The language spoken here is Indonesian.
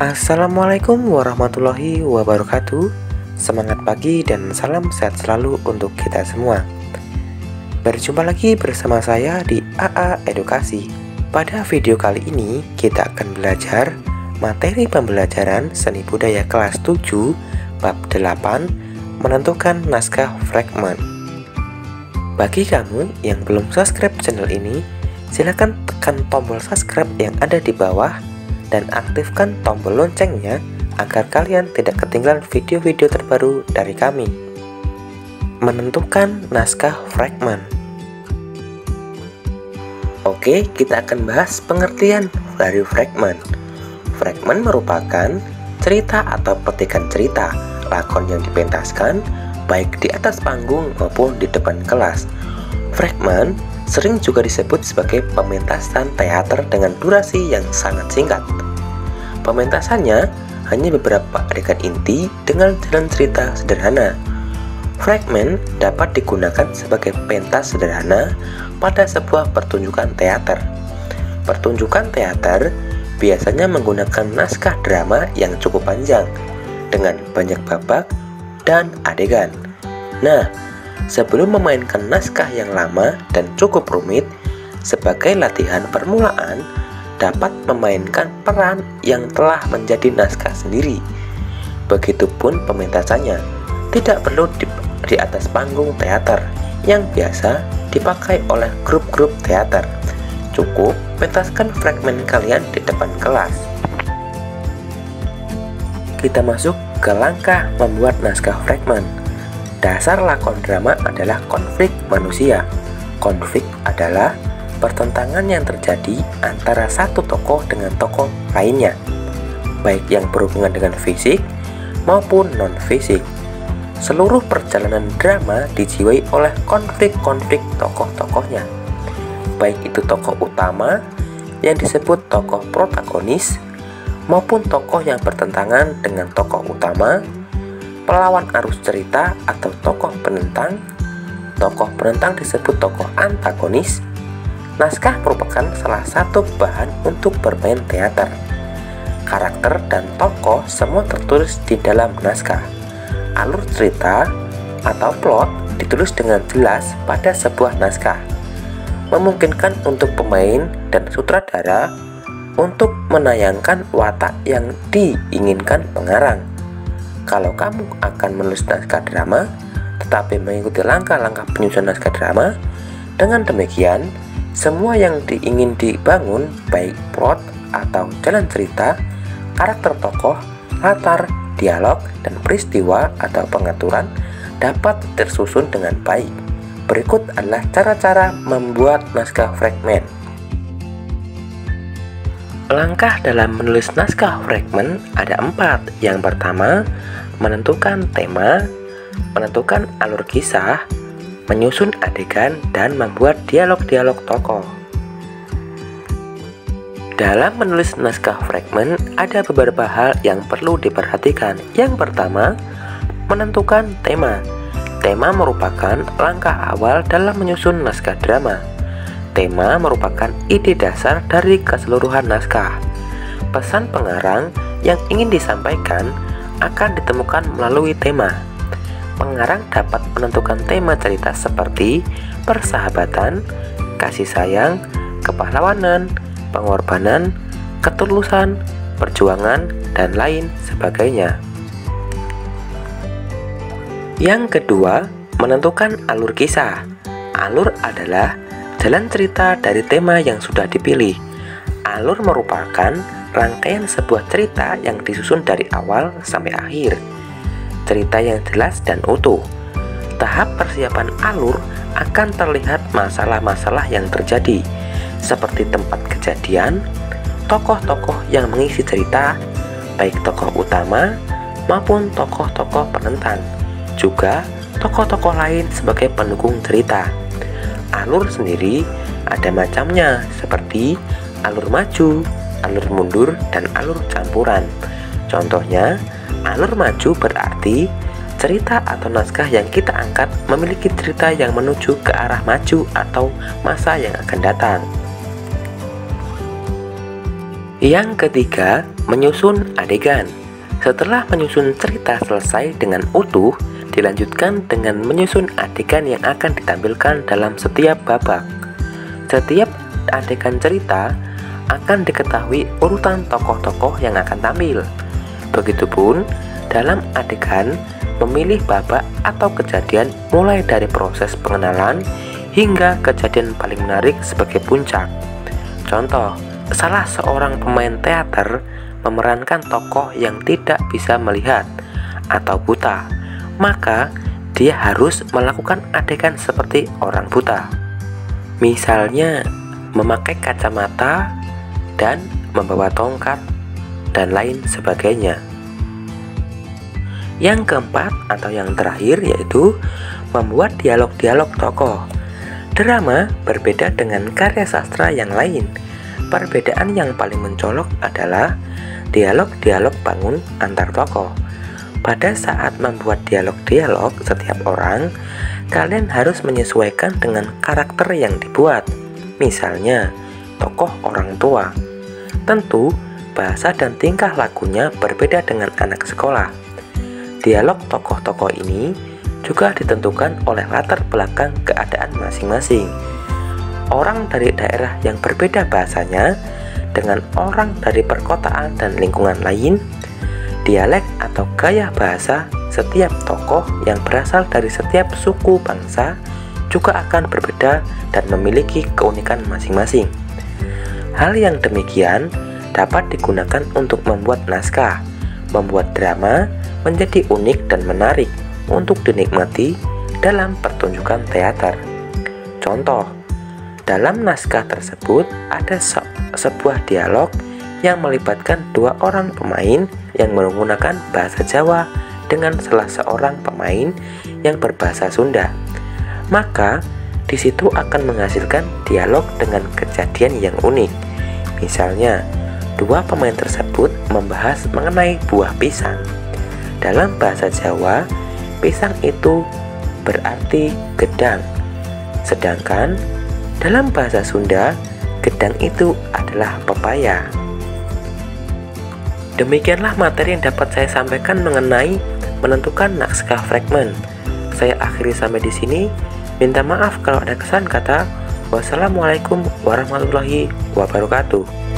Assalamualaikum warahmatullahi wabarakatuh. Semangat pagi dan salam sehat selalu untuk kita semua. Berjumpa lagi bersama saya di AA Edukasi. Pada video kali ini kita akan belajar materi pembelajaran seni budaya kelas 7 bab 8 menentukan naskah fragmen. Bagi kamu yang belum subscribe channel ini, silakan tekan tombol subscribe yang ada di bawah dan aktifkan tombol loncengnya agar kalian tidak ketinggalan video-video terbaru dari kami. Menentukan naskah fragmen. Oke, kita akan bahas pengertian dari fragmen. Fragmen merupakan cerita atau petikan cerita, lakon yang dipentaskan baik di atas panggung maupun di depan kelas. Fragmen sering juga disebut sebagai pementasan teater dengan durasi yang sangat singkat. Pementasannya hanya beberapa adegan inti dengan jalan cerita sederhana. Fragmen dapat digunakan sebagai pentas sederhana pada sebuah pertunjukan teater. Pertunjukan teater biasanya menggunakan naskah drama yang cukup panjang dengan banyak babak dan adegan. Nah, sebelum memainkan naskah yang lama dan cukup rumit, sebagai latihan permulaan, dapat memainkan peran yang telah menjadi naskah sendiri. Begitupun pementasannya, tidak perlu di atas panggung teater yang biasa dipakai oleh grup-grup teater. Cukup pentaskan fragmen kalian di depan kelas. Kita masuk ke langkah membuat naskah fragmen. Dasar lakon drama adalah konflik manusia. Konflik adalah pertentangan yang terjadi antara satu tokoh dengan tokoh lainnya, baik yang berhubungan dengan fisik maupun non-fisik. Seluruh perjalanan drama dijiwai oleh konflik-konflik tokoh-tokohnya, baik itu tokoh utama yang disebut tokoh protagonis maupun tokoh yang bertentangan dengan tokoh utama, pelawan arus cerita atau tokoh penentang. Tokoh penentang disebut tokoh antagonis. Naskah merupakan salah satu bahan untuk bermain teater. Karakter dan tokoh semua tertulis di dalam naskah. Alur cerita atau plot ditulis dengan jelas pada sebuah naskah, memungkinkan untuk pemain dan sutradara untuk menayangkan watak yang diinginkan pengarang. Kalau kamu akan menulis naskah drama, tetapi mengikuti langkah-langkah penyusunan naskah drama, dengan demikian, semua yang ingin dibangun, baik plot atau jalan cerita, karakter tokoh, latar, dialog, dan peristiwa atau pengaturan dapat tersusun dengan baik. Berikut adalah cara-cara membuat naskah fragmen. Langkah dalam menulis naskah fragmen ada 4. Yang pertama, menentukan tema, menentukan alur kisah, menyusun adegan, dan membuat dialog-dialog tokoh. Dalam menulis naskah fragmen, ada beberapa hal yang perlu diperhatikan. Yang pertama, menentukan tema. Tema merupakan langkah awal dalam menyusun naskah drama. Tema merupakan ide dasar dari keseluruhan naskah. Pesan pengarang yang ingin disampaikan akan ditemukan melalui tema. Pengarang dapat menentukan tema cerita seperti persahabatan, kasih sayang, kepahlawanan, pengorbanan, ketulusan, perjuangan, dan lain sebagainya. Yang kedua, menentukan alur kisah. Alur adalah jalan cerita dari tema yang sudah dipilih. Alur merupakan rangkaian sebuah cerita yang disusun dari awal sampai akhir. Cerita yang jelas dan utuh. Tahap persiapan alur akan terlihat masalah-masalah yang terjadi, seperti tempat kejadian, tokoh-tokoh yang mengisi cerita, baik tokoh utama maupun tokoh-tokoh penentang, juga tokoh-tokoh lain sebagai pendukung cerita. Alur sendiri ada macamnya, seperti alur maju, alur mundur, dan alur campuran. Contohnya, alur maju berarti cerita atau naskah yang kita angkat memiliki cerita yang menuju ke arah maju atau masa yang akan datang. Yang ketiga, menyusun adegan. Setelah menyusun cerita selesai dengan utuh, dilanjutkan dengan menyusun adegan yang akan ditampilkan dalam setiap babak. Setiap adegan cerita akan diketahui urutan tokoh-tokoh yang akan tampil. Begitupun dalam adegan memilih babak atau kejadian mulai dari proses pengenalan hingga kejadian paling menarik sebagai puncak. Contoh, salah seorang pemain teater memerankan tokoh yang tidak bisa melihat atau buta, maka dia harus melakukan adegan seperti orang buta. Misalnya, memakai kacamata dan membawa tongkat dan lain sebagainya. Yang keempat atau yang terakhir yaitu membuat dialog-dialog tokoh. Drama berbeda dengan karya sastra yang lain. Perbedaan yang paling mencolok adalah dialog-dialog bangun antar tokoh. Pada saat membuat dialog-dialog setiap orang, kalian harus menyesuaikan dengan karakter yang dibuat. Misalnya, tokoh orang tua. Tentu, bahasa dan tingkah lakunya berbeda dengan anak sekolah. Dialog tokoh-tokoh ini juga ditentukan oleh latar belakang keadaan masing-masing. Orang dari daerah yang berbeda bahasanya dengan orang dari perkotaan dan lingkungan lain, dialek atau gaya bahasa setiap tokoh yang berasal dari setiap suku bangsa juga akan berbeda dan memiliki keunikan masing-masing. Hal yang demikian dapat digunakan untuk membuat naskah, membuat drama menjadi unik dan menarik untuk dinikmati dalam pertunjukan teater. Contoh, dalam naskah tersebut ada sebuah dialog yang melibatkan dua orang pemain yang menggunakan bahasa Jawa dengan salah seorang pemain yang berbahasa Sunda. Maka di situ akan menghasilkan dialog dengan kejadian yang unik. Misalnya, dua pemain tersebut membahas mengenai buah pisang. Dalam bahasa Jawa, pisang itu berarti gedang. Sedangkan dalam bahasa Sunda, gedang itu adalah pepaya. Demikianlah materi yang dapat saya sampaikan mengenai menentukan naskah fragmen. Saya akhiri sampai di sini. Minta maaf kalau ada kesan kata. Wassalamualaikum warahmatullahi wabarakatuh.